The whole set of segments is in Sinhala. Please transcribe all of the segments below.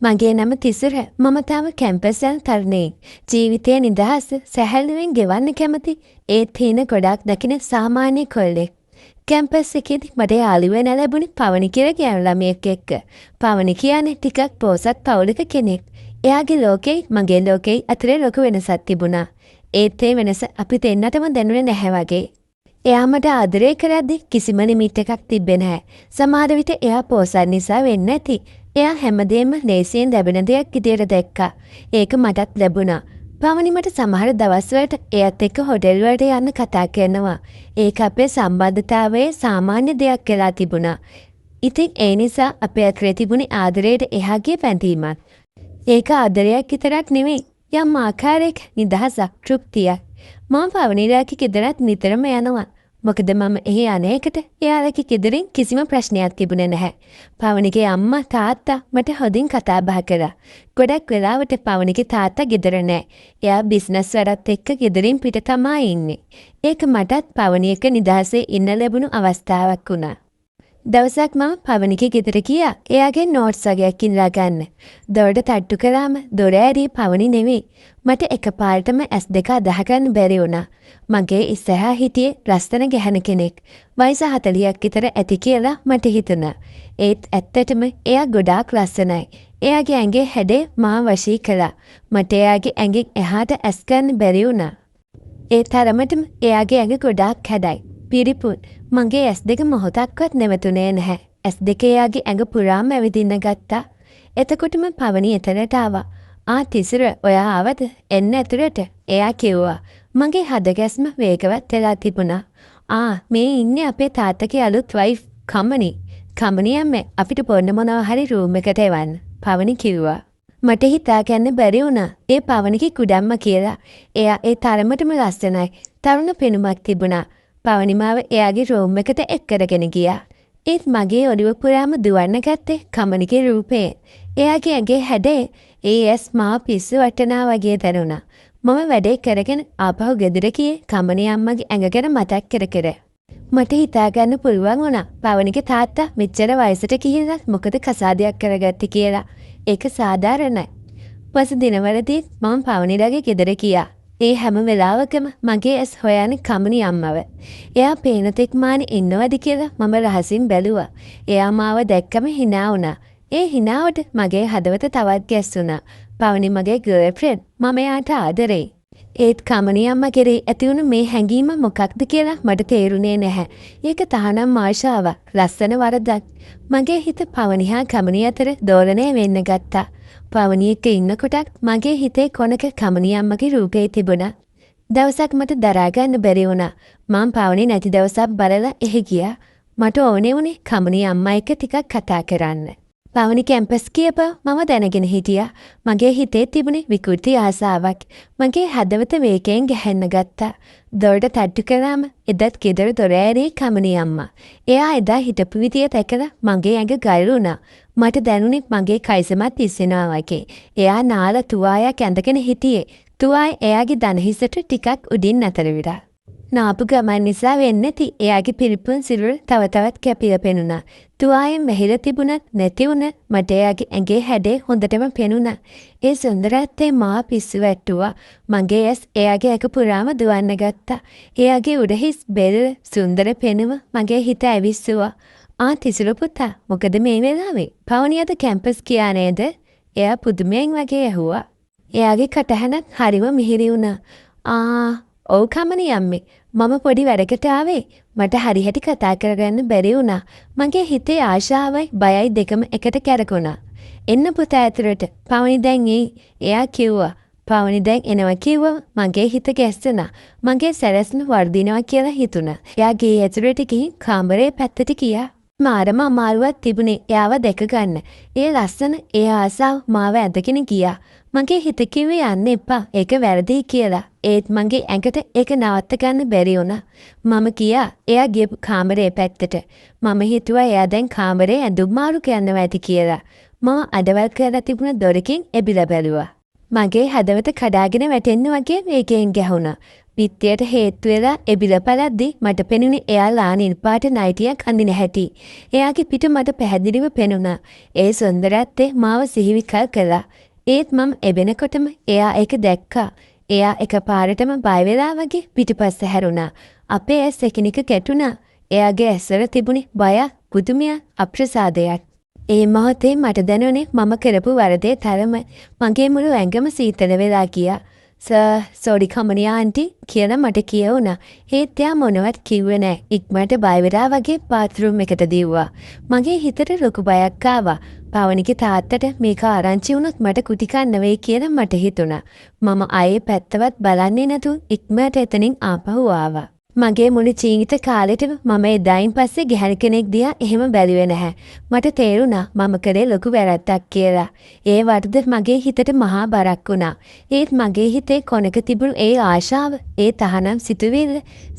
මගේ නම තිසර. මම තාම කැම්පස් යන තරුණයෙක්. ජීවිතයේ නිදහස සැහැල්ලුවෙන් ගෙවන්න කැමති. ඒත් හීන ගොඩාක් දකින සාමාන්‍ය කොල්ලෙක්. කැම්පස් එකේදී මට යාළුවෙක් ලැබුණේ පවනි කියලා කියන ළමයෙක් එක්ක. පවනි කියන්නේ ටිකක් පොසත් පවුලක කෙනෙක්. එයාගේ ලෝකෙයි මගේ ලෝකෙයි අතරේ ලොකු වෙනසක් තිබුණා. ඒත් ඒ වෙනස අපි දෙන්නටම දැනුනේ නැහැ වගේ. එයා මට ආදරය කරද්දි කිසිම නිමිට් එකක් තිබ්බේ නැහැ. සමහර විට එයා පොසත් නිසා වෙන්නේ නැති. එයා හැමදේම ලේසියෙන් ලැබෙන දෙයක් විදියට දැක්කා. ඒක මටත් ලැබුණා. පවනි මට සමහර දවස්වලට එයත් එක්ක හොටෙල් වලට යන්න කතා කරනවා. ඒක අපේ සම්බන්ධතාවයේ සාමාන්‍ය දෙයක් කියලා තිබුණා. ඉතින් ඒ නිසා අපේ අතරේ තිබුණේ ආදරයට එහා ගිය පැඳීමක්. ඒක ආදරයක් විතරක් නෙමෙයි. යම් ආකාරයක නිදහසක්, තෘප්තියක්. මම පවනිලාගේ ගෙදරත් නිතරම යනවා. මොකද මම එහි අනේකට එයාලගේ ගෙදරින් කිසිම ප්‍රශ්නයක් තිබුණේ නැහැ. පවනිගේ අම්මා තාත්තා මට හොඳින් කතා බහ කළා. ගොඩක් වෙලාවට පවනිගේ තාත්තා ගෙදර නැහැ. එයා බිස්නස් වැඩත් එක්ක ගෙදරින් පිට තමයි ඉන්නේ. ඒක මටත් පවනි එක නිදහසේ ඉන්න ලැබුණු අවස්ථාවක් වුණා. දවසක් මම පවනිගේ ගෙදර ගියා. එයාගේ නෝට්ස් වගේක් ඉල්ලා ගන්න. දොරට තට්ටු කළාම දොර ඇරියේ පවනි නෙවෙයි. මට එකපාරටම S2 අදහගන්න බැරි වුණා. මගේ ඉස්සරහා හිටියේ ලස්සන ගැහණු කෙනෙක්. වයස 40ක් විතර ඇති කියලා මට හිතුණා. ඒත් ඇත්තටම එයා ගොඩාක් ලස්සනයි. එයාගේ ඇඟේ හැඩය මා වශී කළා. මට එයාගේ ඇඟෙන් එහාට ඇස් ගන්න බැරි වුණා. ඒ තරමටම එයාගේ ඇඟ ගොඩාක් හැඩයි. පිරිපුන්. මගේ S2 මොහොතක්වත් නැවතුනේ නැහැ. S2 එයාගේ ඇඟ පුරාම ඇවිදින්න ගත්තා. එතකොටම පවනි එතනට ආවා. තිසර ඔයා ආවද? එන්න ඇතුළට. එයා කිව්වා. මගේ හදගැස්ම වේගවත් වෙලා තිබුණා. මේ ඉන්නේ අපේ තාත්තගේ අලුත් වයිෆ් කම්මනි. කම්මනි අම්මේ අපිට පොන්න මොනවා හරි රූම් එකට එවන්න. පවනි කිව්වා. මට හිතා ගන්න බැරි වුණා. ඒ පවනිගේ කුඩම්ම කියලා. එයා ඒ තරමටම ලස්සනයි. තරුණ පෙනුමක් තිබුණා. පවනි මාව එයාගේ රූම් එකට එක්කරගෙන ගියා. ඒත් මගේ ඔළුව පුරාම දුවන්න ගත්තේ කම්මනිගේ රූපේ. එයාගේ ඇඟේ හැඩේ මා පිස්සු වටනා වගේ දැනුණා. මම වැඩේ කරගෙන ආපහු ගෙදර ගියේ කම්මනි අම්මගේ ඇඟ ගැන මතක් කර කර. මට හිතා ගන්න පුළුවන් වුණා පවනිගේ තාත්තා මෙච්චර වයසට ගිහිල්ලා මොකද කසාදයක් කරගත්තේ කියලා. ඒක සාධාරණයි. පසු දිනවලදී මම පවනිලගේ ගෙදර ගියා. ඒ හැම වෙලාවකම මගේ ඇස් හොයන්නේ කම්මනි අම්මව. එයා පේන තෙක් මානේ ඉන්නවද කියලා මම රහසින් බැලුවා. එයා මාව දැක්කම hina වුණා. ඒ hinaවට මගේ හදවත තවත් ගැස්සුණා. පවනි මගේ ගර්ල්ෆ්‍රෙන්ඩ්. මම එයාට ආදරෙයි. ඒත් කම්මනි අම්මා කෙරේ ඇතිවුණු මේ හැඟීම මොකක්ද කියලා මට තේරුනේ නැහැ. ඒක තහනම් ආශාවක්, ලස්සන වරදක්. මගේ හිත පවනි හා කම්මනි අතර දෝලණය වෙන්න ගත්තා. පවනි එක්ක ඉන්නකොටත් මගේ හිතේ කොනක කම්මනි අම්මගේ රූපේ තිබුණා. දවසක් මට දරා ගන්න බැරි වුණා. මම පවනි නැති දවසක් බලලා එහි ගියා. මට ඕනේ වුණේ කම්මනි අම්මා එක්ක ටිකක් කතා කරන්න. පවනි කැම්පස් කියප මම දැනගෙන හිටියා. මගේ හිතේ තිබුණේ විකෘති ආසාවක්. මගේ හදවත වේගයෙන් ගැහෙන්න ගත්තා. දොරට තට්ටු කළාම එදත් ගෙදර දොර ඇරේ කම්මනි අම්මා. එයා එදා හිටපු විදිය දැකලා මගේ ඇඟ ගල් වුණා. මට දැනුනේ මගේ කයිසමත් ඉස්සෙනවා වගේ. එයා නාල තුවායක් ඇඳගෙන හිටියේ. තුවාය එයාගේ දණහිසට ටිකක් උඩින් අතර විරා. නාපු ගමන් නිසා වෙන්නේ නැති එයාගේ පිරිපුන් සිරුර තව තවත් කැපිලා පෙනුණා. තුවායෙන් වැහිලා තිබුණත් නැති වුණ මට එයාගේ ඇඟේ හැඩේ හොඳටම පෙනුණා. ඒ සුන්දරත්වයේ මා පිස්සු වැට්ටුවා. මගේ ඇස් එයාගේ ඇඟ පුරාම දුවන්න ගත්තා. එයාගේ උඩහිස් බෙල්ල සුන්දර පෙනුම මගේ හිත ඇවිස්සුවා. තිසර පුතා මොකද මේ වෙලාවේ? පවනි අද කැම්පස් ගියා නේද? එයා පුදුමයෙන් වගේ ඇහුවා. එයාගේ කටහඬත් හරිම මිහිරි වුණා. ඔව් කම්මනි අම්මේ. මම පොඩි වැඩකට ආවේ. මට හරියට කතා කරගන්න බැරි වුණා. මගේ හිතේ ආශාවයි බයයි දෙකම එකට කැරකුණා. එන්න පුතා ඇතුළට. පවනි දැන් එයා කිව්වා. පවනි දැන් එනවා කිව්වම මගේ හිත ගැස්සුණා. මගේ සැලැස්ම වර්ධිනවා කියලා හිතුණා. එයා ගේ ඇතුළට ගිහින් කාමරේ පැත්තට ගියා. මාරම අමාරුවක් තිබුණේ එයාව දැක ගන්න. ඒ ලස්සන ඒ ආසාව මාව ඇදගෙන ගියා. මගේ හිත කිව්වේ යන්න එපා. ඒක වැරදි කියලා. ඒත් මගේ ඇඟට ඒක නවත්ත ගන්න බැරි වුණා. මම ගියා එයා ගියපු කාමරේ පැත්තට. මම හිතුවා එයා දැන් කාමරේ ඇඳුම් මාරු කරනවා ඇති කියලා. මම අඩවල් කරලා තිබුණ දොරකින් එබිලා බැලුවා. මගේ හදවත කඩාගෙන වැටෙන්න වගේ වේගයෙන් ගැහුණා. පිටියට හේතු වෙලා එබිල පළද්දි මට පෙනුනේ එයා ලානිල් පාට නයිටියක් අඳින හැටි. එයාගේ පිට මට පැහැදිලිව පෙනුණා. ඒ සුන්දරත්වය මාව සිහිවිකල් කළා. ඒත් මම එබෙනකොටම එයා ඒක දැක්කා. එයා එකපාරටම බය වෙලා වගේ පිටිපස්ස හැරුණා. අපේ ඇස් එකිනෙක ගැටුණා. එයාගේ ඇස්වල තිබුණේ බයක්, පුදුමයක්, අප්‍රසාදයක්. ඒ මොහොතේ මට දැනුනේ මම කරපු වරදේ තරම. මගේ මුළු ඇඟම සීතල වෙලා ගියා. සෝරි කමනි ආන්ටි කියලා මට කියවුණා. ඒත් එයා මොනවත් කිව්වේ නැහැ. ඉක්මනට බය වෙලා වගේ බාත්රූම් එකට දිව්වා. මගේ හිතට ලොකු බයක් ආවා. පවනිගේ තාත්තට මේක ආරංචි වුණොත් මට කුටි කන්න වෙයි කියලා මට හිතුණා. මම ආයේ පැත්තවත් බලන්නේ නැතුව ඉක්මනට එතනින් ආපහු ආවා. මගේ මුළු ජීවිත කාලෙටම මම එදායින් පස්සේ ගැහැණු කෙනෙක් දිහා එහෙම බැලුවේ නැහැ. මට තේරුණා මම කරේ ලොකු වැරද්දක් කියලා. ඒ වරද මගේ හිතට මහා බරක් වුණා. ඒත් මගේ හිතේ කොනක තිබුණු ඒ ආශාව, ඒ තහනම් සිතුවිල්ල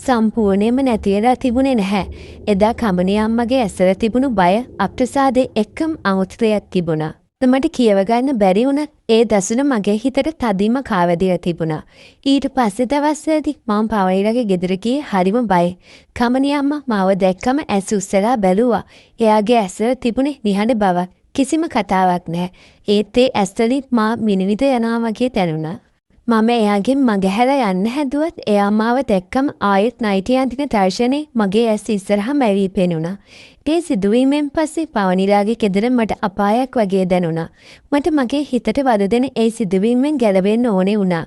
සම්පූර්ණයෙන්ම නැති වෙලා තිබුණේ නැහැ. එදා කමනේ අම්මගේ ඇසල තිබුණු බය, අප්‍රසාදේ එක්කම අමුත්‍රයක් තිබුණා. මට කියව ගන්න බැරි වුණත් ඒ දසුන මගේ හිතට තදින්ම කාවැදිලා තිබුණා. ඊට පස්සේ දවස්වලදී මම පවනිලගේ ගෙදර ගියේ හරිම බයයි. කමනි අම්මා මාව දැක්කම ඇස් උස්සලා බැලුවා. එයාගේ ඇස්වල තිබුණේ නිහඬ බවක්. කිසිම කතාවක් නැහැ. ඒත් ඒ ඇස්වලින් මා මිනිවිද යනවා වගේ දැනුණා. මම එයාගෙන් මගහැරලා යන්න හැදුවත් එයා මාව දැක්කම ආයෙත් නයිටි අඳින දර්ශනේ මගේ ඇස් ඉස්සරහම ඇවි පෙනුණා. ඒ සිදුවීමෙන් පස්සේ පවනිලාගේ ගෙදර මට අපායක් වගේ දැනුණා. මට මගේ හිතට වද දෙන ඒ සිදුවීමෙන් ගැලවෙන්න ඕනේ වුණා.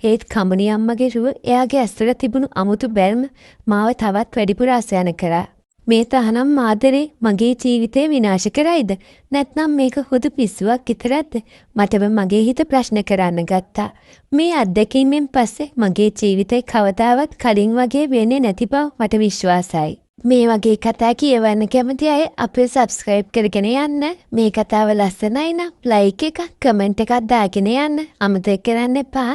ඒත් කමනි අම්මගේ රුව එයාගේ ඇස්වල තිබුණු අමුතු බැල්ම මාව තවත් වැඩිපුර අසයන කරා. මේ තහනම් ආදරේ මගේ ජීවිතේ විනාශ කරයිද? නැත්නම් මේක හුදු පිස්සුවක් විතරක්ද? මටම මගේ හිත ප්‍රශ්න කරන්න ගත්තා. මේ අත්දැකීමෙන් පස්සේ මගේ ජීවිතේ කවදාවත් කලින් වගේ වෙන්නේ නැති බව මට විශ්වාසයි. මේ වගේ කතා කියවන්න කැමති අය අපේ සබ්ස්ක්‍රයිබ් කරගෙන යන්න. මේ කතාව ලස්සනයි නම් ලයික් එකක්, කමෙන්ට් එකක් දාගෙන යන්න අමතක කරන්න එපා.